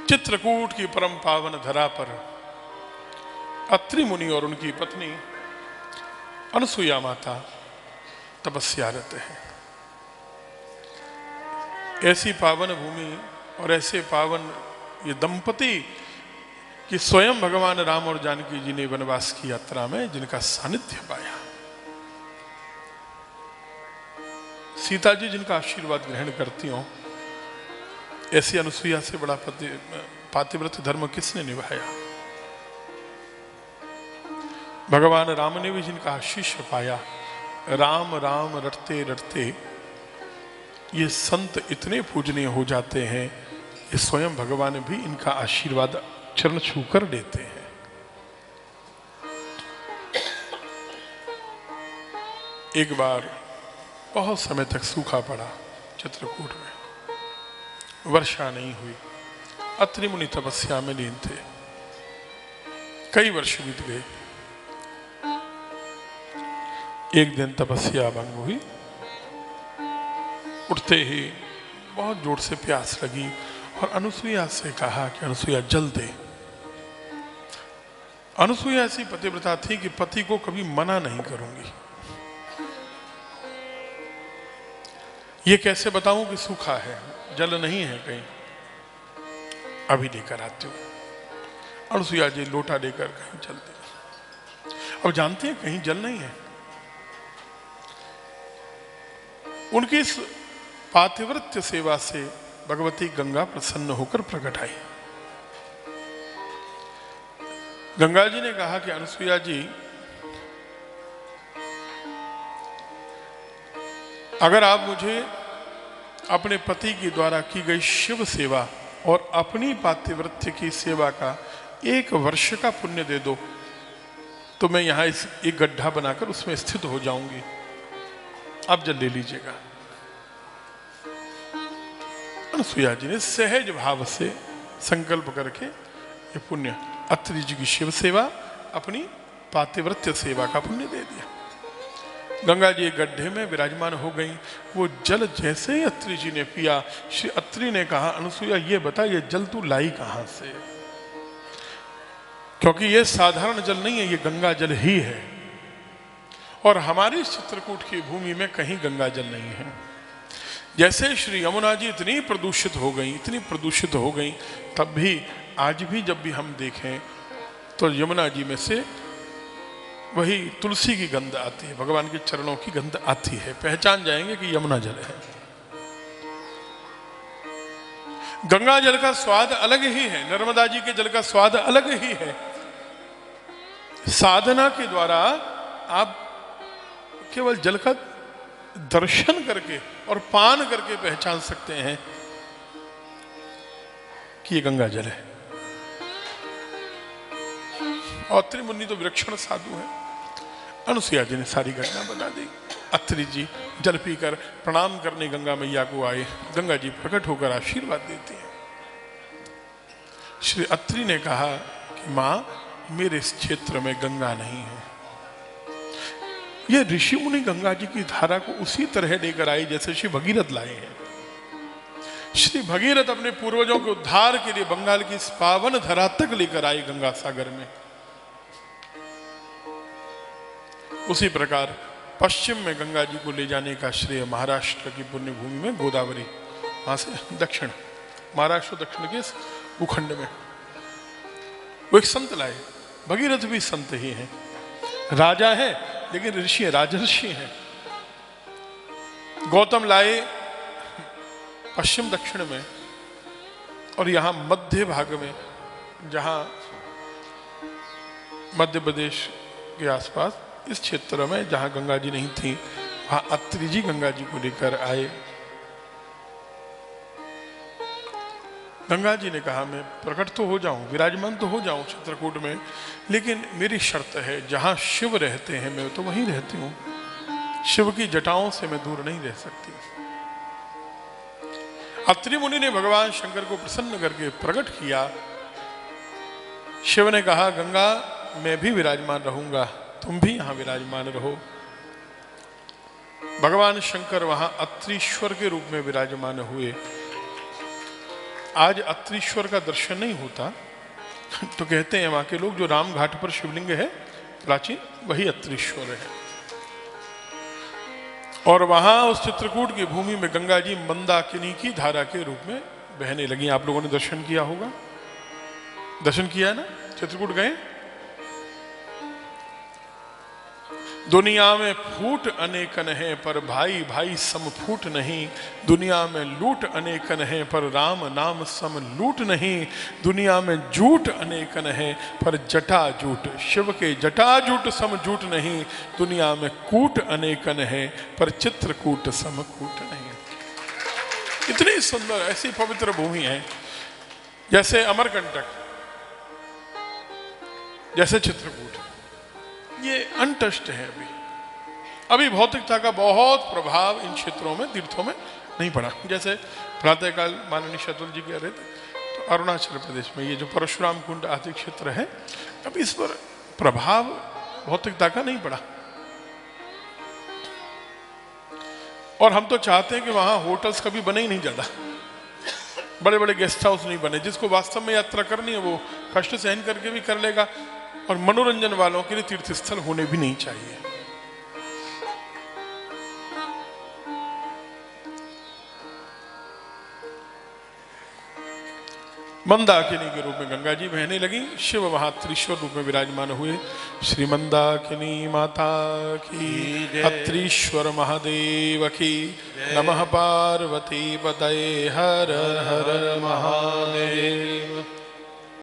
चित्रकूट की परम पावन धरा पर अत्रि मुनि और उनकी पत्नी अनसुईया माता तपस्यारत है। ऐसी पावन भूमि और ऐसे पावन ये दंपति कि स्वयं भगवान राम और जानकी जी ने वनवास की यात्रा में जिनका सानिध्य पाया, सीता जी जिनका आशीर्वाद ग्रहण करती हो, ऐसी अनुसुईया से बड़ा पातिव्रत धर्म किसने निभाया। भगवान राम ने भी जिनका आशीष पाया, राम राम रटते रटते ये संत इतने पूजनीय हो जाते हैं कि स्वयं भगवान भी इनका आशीर्वाद चरण छूकर देते हैं। एक बार बहुत समय तक सूखा पड़ा चित्रकूट में, वर्षा नहीं हुई। अत्रि मुनि तपस्या में लीन थे। कई वर्ष बीत गए। एक दिन तपस्या भंग हुई। उठते ही बहुत जोर से प्यास लगी और अनुसुईया से कहा कि अनुसुईया जल दे। अनुसुईया ऐसी पतिव्रता थी कि पति को कभी मना नहीं करूंगी। ये कैसे बताऊं कि सूखा है, जल नहीं है कहीं, अभी लेकर आती हूं। अनुसुईया जी लोटा लेकर कहीं चलते। अब जानते हैं कहीं जल नहीं है। उनकी इस पातिव्रत्य सेवा से भगवती गंगा प्रसन्न होकर प्रकट आई। गंगा जी ने कहा कि अनुसुईया जी, अगर आप मुझे अपने पति के द्वारा की गई शिव सेवा और अपनी पातिव्रत्य की सेवा का 1 वर्ष का पुण्य दे दो तो मैं यहां एक गड्ढा बनाकर उसमें स्थित हो जाऊंगी, आप जल ले लीजिएगा। अनुसुईया जी ने सहज भाव से संकल्प करके ये पुण्य, अत्रि जी की शिव सेवा, अपनी पातिव्रत्य सेवा का पुण्य दे दिया। गंगा जी एक गड्ढे में विराजमान हो गई। वो जल जैसे ही अत्रि जी ने पिया, श्री अत्रि ने कहा, अनुसुईया ये बता, ये जल तू लाई कहां से? क्योंकि ये साधारण जल नहीं है, ये गंगा जल ही है और हमारी चित्रकूट की भूमि में कहीं गंगा जल नहीं है। जैसे श्री यमुना जी इतनी प्रदूषित हो गई, तब भी आज भी जब भी हम देखें तो यमुना जी में से वही तुलसी की गंध आती है, भगवान के चरणों की गंध आती है। पहचान जाएंगे कि यमुना जल है। गंगा जल का स्वाद अलग ही है, नर्मदा जी के जल का स्वाद अलग ही है। साधना के द्वारा आप केवल जल का दर्शन करके और पान करके पहचान सकते हैं कि ये गंगा जल है। और अत्रि मुनि तो विलक्षण साधु है। अनुसुईया जी ने सारी घटना बता दी। अत्रि जी जल पीकर प्रणाम करने गंगा मैया को आए। गंगा जी प्रकट होकर आशीर्वाद देती हैं। श्री अत्रि ने कहा कि मां, मेरे इस क्षेत्र में गंगा नहीं है। ये ऋषि मुनि गंगा जी की धारा को उसी तरह लेकर आए जैसे श्री भगीरथ लाए हैं। श्री भगीरथ अपने पूर्वजों के उद्धार के लिए बंगाल की इस पावन धरा तक लेकर आए गंगा सागर में। उसी प्रकार पश्चिम में गंगा जी को ले जाने का श्रेय महाराष्ट्र की पुण्य भूमि में गोदावरी, वहां से दक्षिण, महाराष्ट्र दक्षिण के भूखंड में वो एक संत लाए। भगीरथ भी संत ही हैं, राजा है लेकिन ऋषि है, राजर्षि हैं। गौतम लाए पश्चिम दक्षिण में और यहां मध्य भाग में, जहां मध्य प्रदेश के आसपास इस क्षेत्र में जहां गंगा जी नहीं थी, वहां अत्रि जी गंगा जी को लेकर आए। गंगा जी ने कहा, मैं प्रकट तो हो जाऊं, विराजमान तो हो जाऊं चित्रकूट में, लेकिन मेरी शर्त है, जहां शिव रहते हैं मैं तो वहीं रहती हूं। शिव की जटाओं से मैं दूर नहीं रह सकती। अत्रि मुनि ने भगवान शंकर को प्रसन्न करके प्रकट किया। शिव ने कहा, गंगा मैं भी विराजमान रहूंगा, तुम भी यहां विराजमान रहो। भगवान शंकर वहां अत्रीश्वर के रूप में विराजमान हुए आज अत्रीश्वर का दर्शन नहीं होता, तो कहते हैं वहां के लोग जो राम घाट पर शिवलिंग है प्राचीन, वही अत्रीश्वर है। और वहां उस चित्रकूट की भूमि में गंगा जी मंदाकिनी की धारा के रूप में बहने लगी। आप लोगों ने दर्शन किया होगा, दर्शन किया है ना, चित्रकूट गए। दुनिया में फूट अनेकन है पर भाई भाई सम फूट नहीं, दुनिया में लूट अनेकन है पर राम नाम सम लूट नहीं, दुनिया में झूठ अनेकन है पर जटा झूठ शिव के जटा झूठ सम झूठ नहीं, दुनिया में कूट अनेकन है पर चित्रकूट सम कूट नहीं। इतनी सुंदर ऐसी पवित्र भूमि है, जैसे अमरकंटक, जैसे चित्रकूट, ये अनटच्ड है। अभी भौतिकता का बहुत प्रभाव इन क्षेत्रों में, तीर्थों में नहीं पड़ा। जैसे प्रातःकाल माननीय शतुल जी कह रहे थे, तो अरुणाचल प्रदेश में ये जो परशुराम कुंड आदि क्षेत्र है, अब इस पर प्रभाव भौतिकता का नहीं पड़ा। और हम तो चाहते हैं कि वहां होटल्स कभी बने ही नहीं, ज्यादा बड़े बड़े गेस्ट हाउस नहीं बने। जिसको वास्तव में यात्रा करनी है वो कष्ट सहन करके भी कर लेगा, और मनोरंजन वालों के लिए तीर्थ स्थल होने भी नहीं चाहिए। मंदाकिनी के रूप में गंगा जी बहने लगी, शिव वहां त्रिश्वर रूप में विराजमान हुए। श्री मंदाकिनी माता की, अत्रीश्वर महादेव की नमः। पार्वती पतये हर हर महादेव।